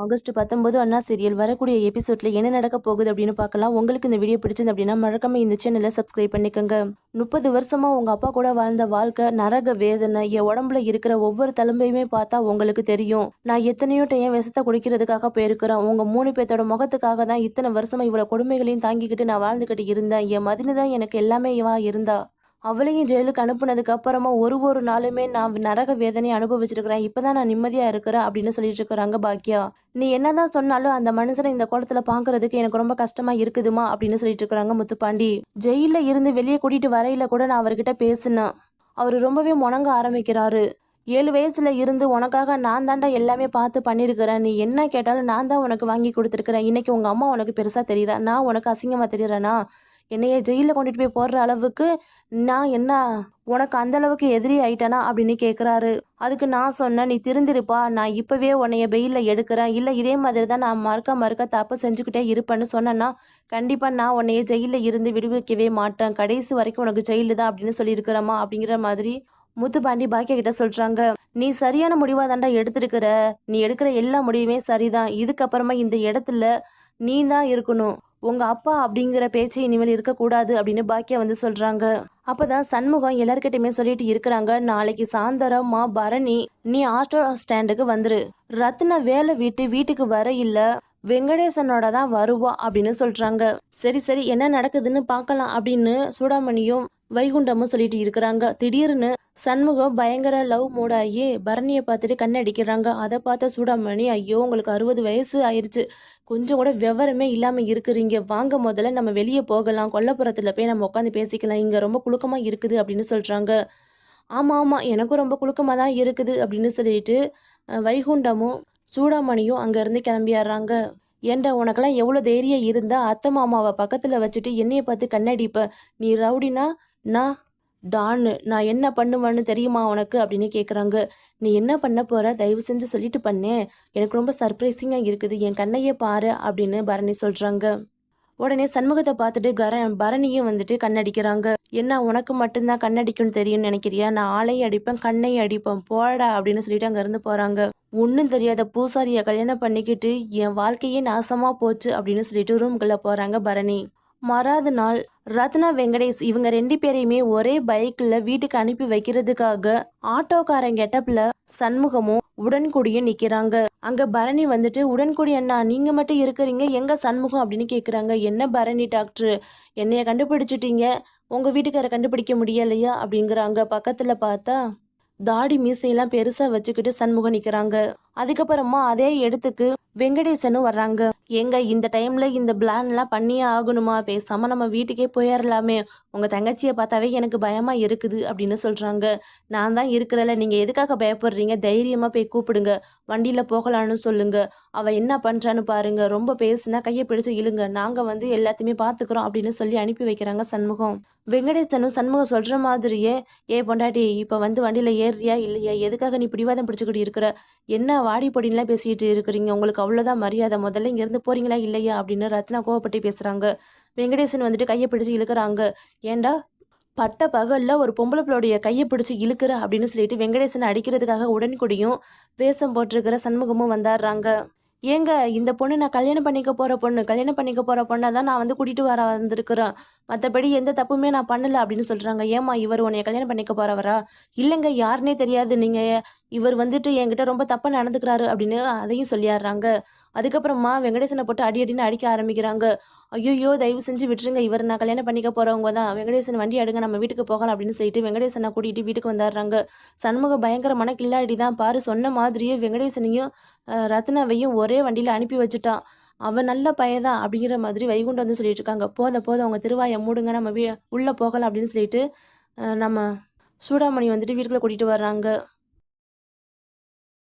August 19 அண்ணா serial வரக்கூடிய எபிசோட்ல என்ன நடக்க போகுது அப்படின்னு பார்க்கலாம். உங்களுக்கு இந்த வீடியோ பிடிச்சிருந்து அப்படின்னா மறக்காம இந்த சேனலை சப்ஸ்கிரைப் பண்ணிக்கோங்க. 30 வருஷமா உங்க அப்பா கூட வாழ்ந்த வாழ்க்கை நரக வேதனை. என் உடம்புல இருக்கிற ஒவ்வொரு தழும்பையுமே பார்த்தா உங்களுக்கு தெரியும். நான் எத்தனையோ டைம் விஷத்தை குடிக்கிறதுக்காக போயிருக்கிறேன். உங்க 3 பேர்த்தோட முகத்துக்காக தான் இத்தனை வருஷமா இவ்வளவு கொடுமைகளையும் தாங்கிக்கிட்டு நான் வாழ்ந்துகிட்டு இருந்தேன். என் மதினி தான் எனக்கு எல்லாமே இருந்தா. அவளையும் ஜெயிலுக்கு அனுப்புனதுக்கு அப்புறமா ஒரு நாளுமே நான் நரக வேதனையை அனுபவிச்சிருக்கிறேன். இப்பதான் நான் நிம்மதியா இருக்கிறேன் அப்படின்னு சொல்லிட்டு இருக்கிறாங்க பாக்கியா. நீ என்னதான் சொன்னாலும் அந்த மனுஷனை இந்த குளத்துல பாக்குறதுக்கு எனக்கு ரொம்ப கஷ்டமா இருக்குதுமா அப்படின்னு சொல்லிட்டு இருக்கிறாங்க முத்துப்பாண்டி. ஜெயில இருந்து வெளியே கூட்டிட்டு வரையில கூட நான் அவர்கிட்ட பேசினேன். அவரு ரொம்பவே முணங்க ஆரம்பிக்கிறாரு. 7 வயசுல இருந்து உனக்காக நான் தாண்டா எல்லாமே பார்த்து பண்ணிருக்கிறேன். நீ என்ன கேட்டாலும் நான் தான் உனக்கு வாங்கி கொடுத்துருக்கிறேன். இன்னைக்கு உங்க அம்மா உனக்கு பெருசா தெரியற, நான் உனக்கு அசிங்கமா தெரியறேனா? என்னைய ஜெயிலில் கொண்டுட்டு போய் போடுற அளவுக்கு நான் என்ன உனக்கு அந்த அளவுக்கு எதிரி ஆயிட்டனா அப்படின்னு கேட்குறாரு. அதுக்கு நான் சொன்னேன், நீ திருந்திருப்பா, நான் இப்பவே உன்னைய வெயிலில் எடுக்கிறேன், இல்லை இதே மாதிரி தான் நான் மறுக்க தப்பு செஞ்சுக்கிட்டே இருப்பேன்னு சொன்னேன்னா கண்டிப்பாக நான் உன்னைய ஜெயிலில் இருந்து விடுவிக்கவே மாட்டேன், கடைசி வரைக்கும் உனக்கு ஜெயிலு தான் அப்படின்னு சொல்லியிருக்கிறேம்மா அப்படிங்கிற மாதிரி முத்துப்பாண்டி பாக்கியா கிட்ட சொல்றாங்க. நீ சரியான முடிவா தாண்டா எடுத்திருக்கிற, நீ எடுக்கிற எல்லா முடிவுமே சரிதான், இதுக்கப்புறமா இந்த இடத்துல நீ தான் இருக்கணும், உங்க அப்பா அப்படிங்கிற பேச்சு இனிமேல் இருக்கக்கூடாது அப்படின்னு பாக்கியா சொல்றாங்க. அப்பதான் சண்முகம் எல்லார்கிட்டயுமே சொல்லிட்டு இருக்கிறாங்க, நாளைக்கு சாயந்தரமா பரணி நீ ஆட்டோ ஸ்டாண்டுக்கு வந்துரு, ரத்ன வேலை விட்டு வீட்டுக்கு வர இல்ல வெங்கடேசனோட தான் வருவா அப்படின்னு சொல்றாங்க. சரி சரி என்ன நடக்குதுன்னு பார்க்கலாம் அப்படின்னு சூடாமணியும் வைகுண்டமும் சொல்லிட்டு இருக்கிறாங்க. திடீர்னு சண்முகம் பயங்கர லவ் மூடாகி பரணியை பார்த்துட்டு கண்ணடிக்கிறாங்க. அதை பார்த்த சூடாமணி, ஐயோ உங்களுக்கு 60 வயசு ஆயிடுச்சு, கொஞ்சம் கூட விவரமே இல்லாமல் இருக்கிறீங்க, வாங்க முதல்ல நம்ம வெளியே போகலாம், கொல்லப்புறத்தில் போய் நம்ம உட்காந்து பேசிக்கலாம், இங்கே ரொம்ப குழுக்கமாக இருக்குது அப்படின்னு சொல்கிறாங்க. ஆமாம் ஆமாம் எனக்கும் ரொம்ப குழுக்கமாக தான் இருக்குது அப்படின்னு சொல்லிட்டு வைகுண்டமும் சூடாமணியும் அங்கேருந்து கிளம்பிடுறாங்க. ஏண்டா உனக்கெல்லாம் எவ்வளோ தைரியம் இருந்தால் அத்தை மாமாவை பக்கத்தில் வச்சுட்டு என்னையை பார்த்து கண்ணடிப்ப, நீ ரவுடினா நான் டான்னு, நான் என்ன பண்ணுவேன்னு தெரியுமா உனக்கு அப்படின்னு கேட்குறாங்க. நீ என்ன பண்ண போற, தயவு செஞ்சு சொல்லிட்டு பண்ணேன், எனக்கு ரொம்ப சர்ப்ரைசிங்காக இருக்குது, என் கண்ணையே பாரு அப்படின்னு பரணி சொல்கிறாங்க. உடனே சண்முகத்தை பார்த்துட்டு பரணியும் கண்ணடிக்கிறாங்க. என்ன உனக்கு மட்டும்தான் கண்ணடிக்கும்னு தெரியும்னு நினைக்கிறியா, நான் ஆளையும் அடிப்பேன் கண்ணையும் அடிப்பேன் போடா அப்படின்னு சொல்லிட்டு அங்கேருந்து போகிறாங்க. ஒன்றும் தெரியாத பூசாரியை கல்யாணம் பண்ணிக்கிட்டு என் வாழ்க்கையே நாசமாக போச்சு அப்படின்னு சொல்லிட்டு ரூம்குள்ளே போகிறாங்க பரணி. மறாத நாள் ரத்னா வெங்கடேஷ் இவங்க 2 பேரையுமே ஒரே பைக்ல வீட்டுக்கு அனுப்பி வைக்கிறதுக்காக ஆட்டோக்காரன் கெட்டப்ல சண்முகமும் உடன்குடியும் நிக்கிறாங்க. அங்க பரணி உடன்குடி அண்ணா நீங்க மட்டும் இருக்கிறீங்க, எங்க சண்முகம் அப்படின்னு கேக்குறாங்க. என்ன பரணி டாக்டர் என்னைய கண்டுபிடிச்சிட்டீங்க, உங்க வீட்டுக்கார கண்டுபிடிக்க முடியலையா அப்படிங்கிறாங்க. பக்கத்துல பார்த்தா தாடி மீசையெல்லாம் பெருசா வச்சுக்கிட்டு சண்முகம் நிக்கிறாங்க. அதுக்கப்புறமா அதே இடத்துக்கு வெங்கடேசனும் வர்றாங்க. ஏங்க இந்த டைம்ல இந்த பிளான்லாம் பண்ணியே ஆகணுமா, பேசாம நம்ம வீட்டுக்கே போயிடலாமே, உங்க தங்கச்சியை பார்த்தாவே எனக்கு பயமா இருக்குது அப்படின்னு சொல்றாங்க. நான் தான் இருக்கிறல, நீங்க எதுக்காக பயப்படுறீங்க, தைரியமா போய் கூப்பிடுங்க, வண்டியில போகலான்னு சொல்லுங்க, அவ என்ன பண்றான்னு பாருங்க, ரொம்ப பேசுனா கையை பிடிச்சு இழுங்க, நாங்க எல்லாத்தையுமே பாத்துக்கிறோம் அப்படின்னு சொல்லி அனுப்பி வைக்கிறாங்க சண்முகம். வெங்கடேசனும் சண்முகம் சொல்ற மாதிரியே, பொண்டாட்டி இப்ப வண்டியில ஏறியா இல்லையா, எதுக்காக நீ பிடிவாதம் பிடிச்சுக்கிட்டு இருக்கிற, என்ன வாடி பொடின்லாம் பேசிட்டு இருக்கிறீங்க, உங்களுக்கு அவ்வளோதான் மரியாதை, முதல்ல இங்கேருந்து போறீங்களா இல்லையா அப்படின்னு ரத்னா கோவப்பட்டு பேசுகிறாங்க. வெங்கடேசன் கையை பிடிச்சி இழுக்கிறாங்க. ஏண்டா பட்ட பகல்ல ஒரு பொம்பளை பிள்ளைடைய கையை பிடிச்சி இழுக்கிற அப்படின்னு சொல்லிட்டு வெங்கடேசனை அடிக்கிறதுக்காக உடன்குடியும் வேஷம் போட்டிருக்கிற சண்முகமும் வந்தாடுறாங்க. ஏங்க இந்த பொண்ணு நான் கல்யாணம் பண்ணிக்க போற பொண்ணை தான் நான் கூட்டிட்டு வந்திருக்கிறேன், மற்றபடி எந்த தப்புமே நான் பண்ணல அப்படின்னு சொல்றாங்க. ஏமா இவர் உன்னைய கல்யாணம் பண்ணிக்க போறவரா? இல்லைங்க யாருன்னே தெரியாது, நீங்க இவர் என்கிட்ட ரொம்ப தப்பா நடந்துக்கிறாரு அப்படின்னு அதையும் சொல்லிடுறாங்க. அதுக்கப்புறமா வெங்கடேசனை போட்டு அடின்னு அடிக்க ஆரம்பிக்கிறாங்க. ஐயோ தயவு செஞ்சு விட்டுருங்க, இவர் நான் கல்யாணம் பண்ணிக்க போறவங்க தான், வெங்கடேசன் வண்டி எடுங்க நம்ம வீட்டுக்கு போகலாம் அப்படின்னு சொல்லிட்டு வெங்கடேசனை கூட்டிட்டு வீட்டுக்கு வந்துடுறாங்க. சண்முக பயங்கரமான கில்லாடி தான் பாரு, சொன்ன மாதிரியே வெங்கடேசனையும் ரத்னாவையும் ஒரே வண்டியில அனுப்பி வச்சுட்டான், அவன் நல்ல பையதான் அப்படிங்கிற மாதிரி வைகுண்டம் சொல்லிட்டு இருக்காங்க. போத அவங்க திருவாயை மூடுங்க, நம்ம உள்ள போகலாம் அப்படின்னு சொல்லிட்டு நம்ம சூடாமணி வீட்டுக்குள்ள கூட்டிட்டு வர்றாங்க.